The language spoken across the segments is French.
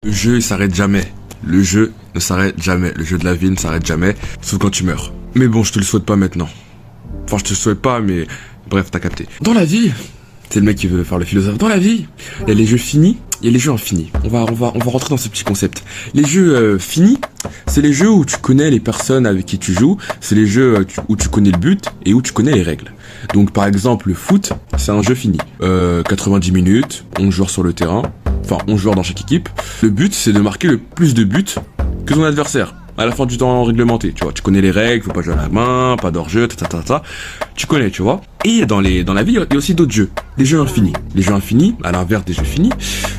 Le jeu, il s'arrête jamais. Le jeu ne s'arrête jamais. Le jeu de la vie ne s'arrête jamais, sauf quand tu meurs. Mais bon, je te le souhaite pas maintenant. Enfin, je te le souhaite pas, mais bref, t'as capté. Dans la vie, c'est le mec qui veut faire le philosophe. Dans la vie, il y a les jeux finis, il y a les jeux infinis. On va rentrer dans ce petit concept. Les jeux finis, c'est les jeux où tu connais les personnes avec qui tu joues. C'est les jeux où tu connais le but et où tu connais les règles. Donc, par exemple, le foot, c'est un jeu fini. 90 minutes, 11 joueurs sur le terrain. Enfin, 11 joueurs dans chaque équipe. Le but, c'est de marquer le plus de buts que ton adversaire. À la fin du temps réglementé, tu vois. Tu connais les règles, faut pas jouer à la main, pas d'hors-jeu, Tu connais, tu vois. Et dans la vie, il y a aussi d'autres jeux. Des jeux infinis. Les jeux infinis, à l'inverse des jeux finis,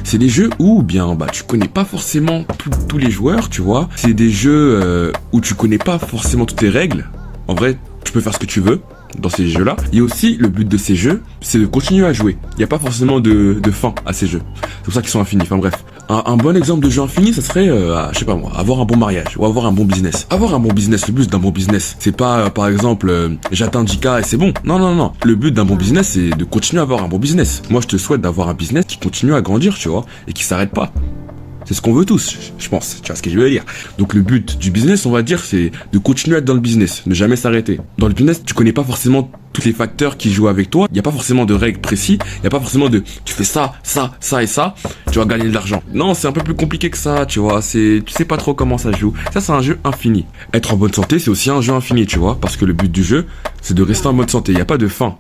c'est des jeux où, tu connais pas forcément tous les joueurs, tu vois. C'est des jeux où tu connais pas forcément toutes les règles. En vrai, tu peux faire ce que tu veux dans ces jeux-là. Et aussi, le but de ces jeux, c'est de continuer à jouer. Il n'y a pas forcément de fin à ces jeux. C'est pour ça qu'ils sont infinis. Enfin bref. Un bon exemple de jeu infini, ça serait, je sais pas moi, avoir un bon mariage ou avoir un bon business. Avoir un bon business, le but d'un bon business, c'est pas, par exemple, j'atteins 10K et c'est bon. Non. Le but d'un bon business, c'est de continuer à avoir un bon business. Moi, je te souhaite d'avoir un business qui continue à grandir, tu vois, et qui s'arrête pas. C'est ce qu'on veut tous, je pense. Tu vois ce que je veux dire. Donc le but du business, on va dire, c'est de continuer à être dans le business, ne jamais s'arrêter. Dans le business, tu connais pas forcément tous les facteurs qui jouent avec toi. Il y a pas forcément de règles précises. Il y a pas forcément de tu fais ça et ça, tu vas gagner de l'argent. Non, c'est un peu plus compliqué que ça, tu vois. Tu sais pas trop comment ça se joue. Ça, c'est un jeu infini. Être en bonne santé, c'est aussi un jeu infini, tu vois, parce que le but du jeu, c'est de rester en bonne santé. Il y a pas de fin.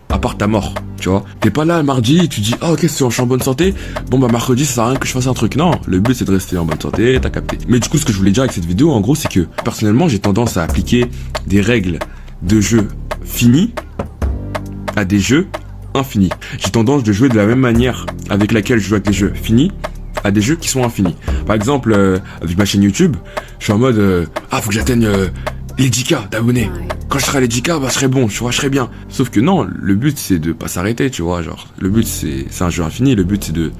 À part ta mort, tu vois. T'es pas là le mardi et tu dis, ok, si je suis en bonne santé, bon mercredi ça sert à rien que je fasse un truc. Non, le but c'est de rester en bonne santé, t'as capté. Mais du coup, ce que je voulais dire avec cette vidéo, en gros, c'est que personnellement, j'ai tendance à appliquer des règles de jeu finis à des jeux infinis. J'ai tendance de jouer de la même manière avec laquelle je joue avec les jeux finis à des jeux qui sont infinis. Par exemple, avec ma chaîne YouTube, je suis en mode, faut que j'atteigne les 10K d'abonnés. Quand je serai à les 10K, je serai bon, tu vois, je serai bien. Sauf que non, le but c'est de pas s'arrêter, tu vois, genre, le but c'est un jeu infini, le but c'est de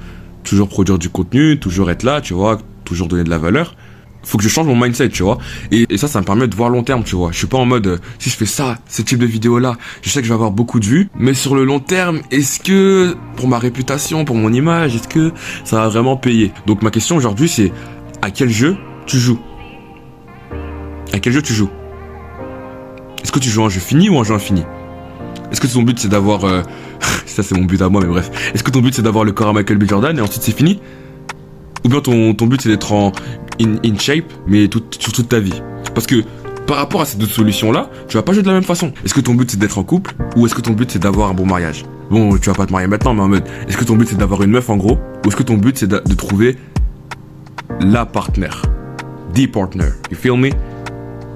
toujours produire du contenu, toujours être là, tu vois, toujours donner de la valeur. Faut que je change mon mindset, tu vois. Et ça me permet de voir long terme, tu vois. Je suis pas en mode, si je fais ça, ce type de vidéo là, je sais que je vais avoir beaucoup de vues, mais sur le long terme, est-ce que, pour ma réputation, pour mon image, est-ce que ça va vraiment payer? Donc ma question aujourd'hui c'est, à quel jeu tu joues? À quel jeu tu joues? Est-ce que tu joues un jeu fini ou un jeu infini? Est-ce que ton but c'est d'avoir... ça c'est mon but à moi, mais bref. Est-ce que ton but c'est d'avoir le corps à Michael B. Jordan et ensuite c'est fini? Ou bien ton but c'est d'être in shape, mais sur toute ta vie? Parce que par rapport à ces deux solutions-là, tu vas pas jouer de la même façon. Est-ce que ton but c'est d'être en couple? Ou est-ce que ton but c'est d'avoir un bon mariage? Bon, tu vas pas te marier maintenant, mais en mode... Est-ce que ton but c'est d'avoir une meuf en gros? Ou est-ce que ton but c'est de trouver la partenaire? The partner, you feel me?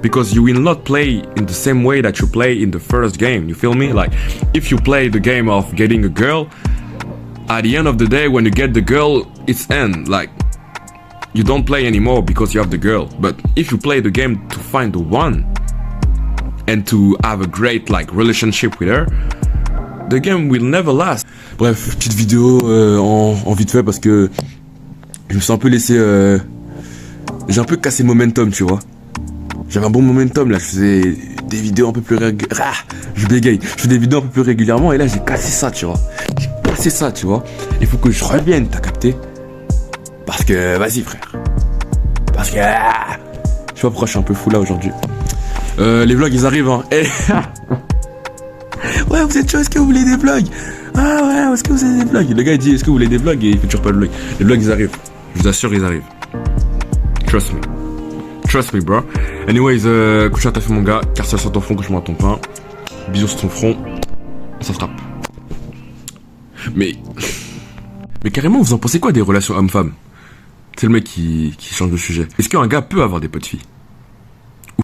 Because you will not play in the same way that you play in the first game, you feel me? Like, if you play the game of getting a girl, at the end of the day, when you get the girl, it's end. Like, you don't play anymore because you have the girl. But if you play the game to find the one, and to have a great, relationship with her, the game will never last. Bref, petite vidéo en vite fait parce que je me suis un peu laissé... j'ai un peu cassé le momentum, tu vois. J'avais un bon momentum là, je faisais des vidéos un peu plus je bégaye. Je fais des vidéos un peu plus régulièrement et là j'ai cassé ça, tu vois. J'ai cassé ça, tu vois. Il faut que je revienne, t'as capté? Parce que, vas-y frère. Parce que... je sais pas pourquoi je suis un peu fou là aujourd'hui. Les vlogs ils arrivent, hein. Ouais, vous êtes chaud, est-ce que vous voulez des vlogs? Ah ouais, est-ce que vous avez des vlogs? Le gars il dit, est-ce que vous voulez des vlogs? Et il fait toujours pas de vlogs. Les vlogs ils arrivent. Je vous assure, ils arrivent. Trust me. Trust me, bro. Anyways, couche à ta fait mon gars. Carcel sur ton front, couche-moi à ton pain. Bisous sur ton front. Ça frappe. Mais carrément, vous en pensez quoi des relations hommes-femmes? C'est le mec qui change de sujet. Est-ce qu'un gars peut avoir des potes filles?